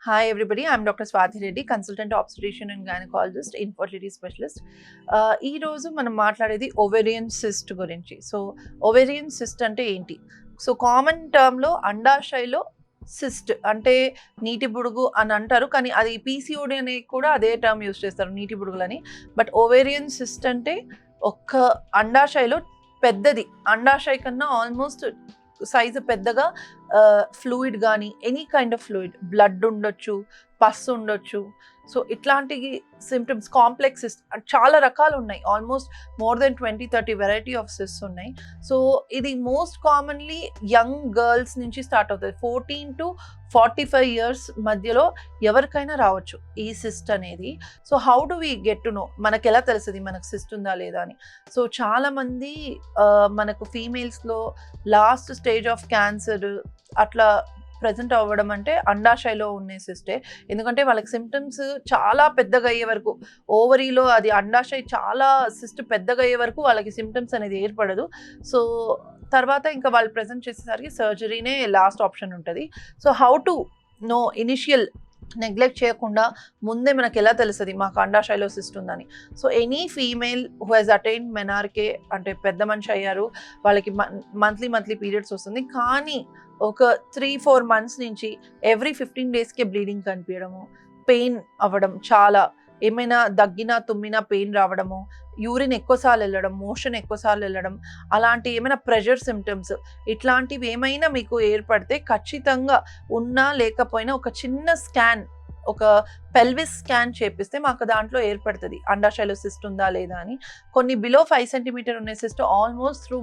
Hi everybody, I'm Dr. Swathi Reddy, consultant obstetrician and gynecologist, infertility specialist. ఈ రోజు మనం మాట్లాడేది ఓవేరియన్ సిస్ట్ గురించి. సో ఓవేరియన్ సిస్ట్ అంటే ఏంటి? సో కామన్ టర్మ్లో అండాశయలో సిస్ట్ అంటే నీటి బుడుగు అని అంటారు, కానీ అది పీసీఓడి అని కూడా అదే టర్మ్ యూస్ చేస్తారు, నీటి బుడుగులని. బట్ ఓవేరియన్ సిస్ట్ అంటే ఒక్క అండాశయలో పెద్దది, అండాశయ కన్నా ఆల్మోస్ట్ సైజు పెద్దగా ఫ్లూయిడ్ కానీ any kind of fluid, blood ఉండొచ్చు, పస్ ఉండొచ్చు. సో ఇట్లాంటి సిమ్టమ్స్, కాంప్లెక్స్ సిస్ట్ చాలా రకాలు ఉన్నాయి, almost more than 20-30 variety of cyst ఉన్నాయి. సో ఇది మోస్ట్ కామన్లీ యంగ్ గర్ల్స్ నుంచి స్టార్ట్ అవుతుంది. 14 to 45 years మధ్యలో ఎవరికైనా రావచ్చు ఈ సిస్ట్ అనేది. So how do we get to know? మనకు ఎలా తెలుస్తుంది మనకు సిస్ట్ ఉందా లేదా అని? సో చాలామంది మనకు ఫీమేల్స్లో లాస్ట్ స్టేజ్ ఆఫ్ క్యాన్సర్ అట్లా ప్రజెంట్ అవ్వడం అంటే అండాశయలో ఉన్న సిస్టే. ఎందుకంటే వాళ్ళకి సిమ్టమ్స్ చాలా పెద్దగా అయ్యే వరకు, ఓవరీలో అది అండాశయ చాలా సిస్ట్ పెద్దగా అయ్యే వరకు వాళ్ళకి సిమ్టమ్స్ అనేది ఏర్పడదు. సో తర్వాత ఇంకా వాళ్ళు ప్రజెంట్ చేసేసరికి సర్జరీనే లాస్ట్ ఆప్షన్ ఉంటుంది. So how to know? Initial neglect చేయకుండా ముందే మనకు ఎలా తెలుస్తుంది మాకు అండాశయలో సిస్ట్ ఉందని? So any female who he's attained menarche, అంటే పెద్ద మనిషి అయ్యారు, వాళ్ళకి మంత్లీ పీరియడ్స్ వస్తుంది, కానీ ఒక 3-4 months నుంచి ఎవ్రీ 15 daysకే బ్లీడింగ్ కనిపించడము, పెయిన్ అవ్వడం, చాలా ఏమైనా దగ్గినా తుమ్మినా పెయిన్ రావడము, యూరిన్ ఎక్కువసార్లు వెళ్ళడం, మోషన్ ఎక్కువసార్లు వెళ్ళడం, అలాంటి ఏమైనా ప్రెషర్ సిమ్టమ్స్ ఇట్లాంటివి ఏమైనా మీకు ఏర్పడితే ఖచ్చితంగా ఉన్నా లేకపోయినా ఒక చిన్న స్కాన్, ఒక పెల్విస్ స్కాన్ చేపిస్తే మాకు దాంట్లో ఏర్పడుతుంది అండాశయలో సిస్ట్ ఉందా లేదా అని. కొన్ని బిలో 5 cm ఉన్న సిస్ట్ ఆల్మోస్ట్ త్రూ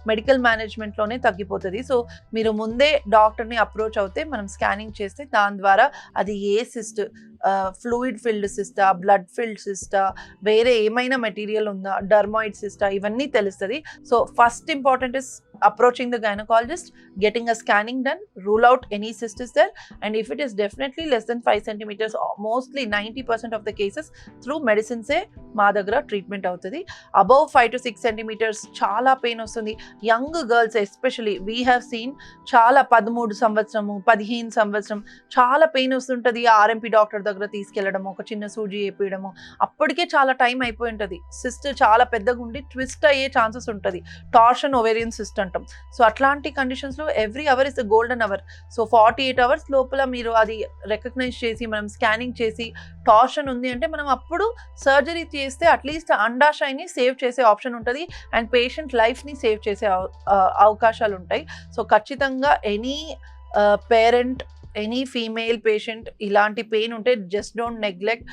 మెడికల్ మేనేజ్మెంట్లోనే తగ్గిపోతుంది. సో మీరు ముందే డాక్టర్ని అప్రోచ్ అవుతే మనం స్కానింగ్ చేస్తే దాని ద్వారా అది ఏ సిస్ట్, ఫ్లూయిడ్ ఫిల్డ్ సిస్టా, బ్లడ్ ఫిల్డ్ సిస్టా, వేరే ఏమైనా మెటీరియల్ ఉందా, డర్మాయిడ్ సిస్టా, ఇవన్నీ తెలుస్తుంది. So first important is approaching the gynecologist, getting a scanning done, rule out any cyst is there, and if it is definitely less than 5 cm, mostly 90% of the cases through medicines మా దగ్గర treatment అవుతుంది. Above 5 to 6 cm చాలా pain వస్తుంది. Young girls especially we have seen, చాలా 13 సంవత్సరము 15 సంవత్సరం చాలా pain వస్తుంటుంది. ఆర్ఎంపీ డాక్టర్ దగ్గర తీసుకెళ్ళడము, ఒక చిన్న సూజీ వేయడము, అప్పటికే చాలా టైం అయిపోయి ఉంటుంది. సిస్ట్ చాలా పెద్దగా ఉండి ట్విస్ట్ అయ్యే ఛాన్సెస్ ఉంటుంది, టార్షన్ ఓవేరియన్ సిస్ట్ అంటాం. సో అట్లాంటి కండిషన్స్లో every hour is the golden hour. So 48 hours లోపల మీరు అది రికగ్నైజ్ చేసి మనం స్కానింగ్ చేసి టార్షన్ ఉంది అంటే మనం అప్పుడు సర్జరీ చేస్తే అట్లీస్ట్ అండాశయాన్ని సేవ్ చేసే ఆప్షన్ ఉంటుంది అండ్ పేషెంట్ లైఫ్ని సేవ్ చేసే అవకాశాలు ఉంటాయి. సో ఖచ్చితంగా any parent, any female patient ఇలాంటి పెయిన్ ఉంటే జస్ట్ డోంట్ నెగ్లెక్ట్.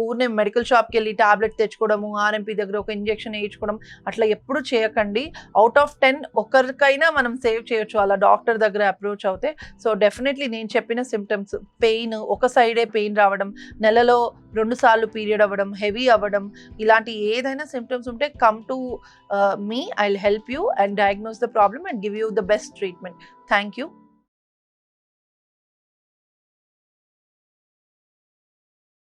ఊరినే మెడికల్ షాప్కి వెళ్ళి టాబ్లెట్ తెచ్చుకోవడము, ఆర్ఎంపీ దగ్గర ఒక ఇంజెక్షన్ వేయించుకోవడం అట్లా ఎప్పుడు చేయకండి. అవుట్ ఆఫ్ 10 ఒకరికైనా మనం సేవ్ చేయొచ్చు అలా డాక్టర్ దగ్గర అప్రోచ్ అవుతే. సో డెఫినెట్లీ నేను చెప్పిన సిమ్టమ్స్, పెయిన్, ఒక సైడే పెయిన్ రావడం, నెలలో 2 సార్లు పీరియడ్ అవ్వడం, హెవీ అవ్వడం, ఇలాంటి ఏదైనా సిమ్టమ్స్ ఉంటే come to me, I will help you and diagnose the problem and give you the best treatment. Thank you.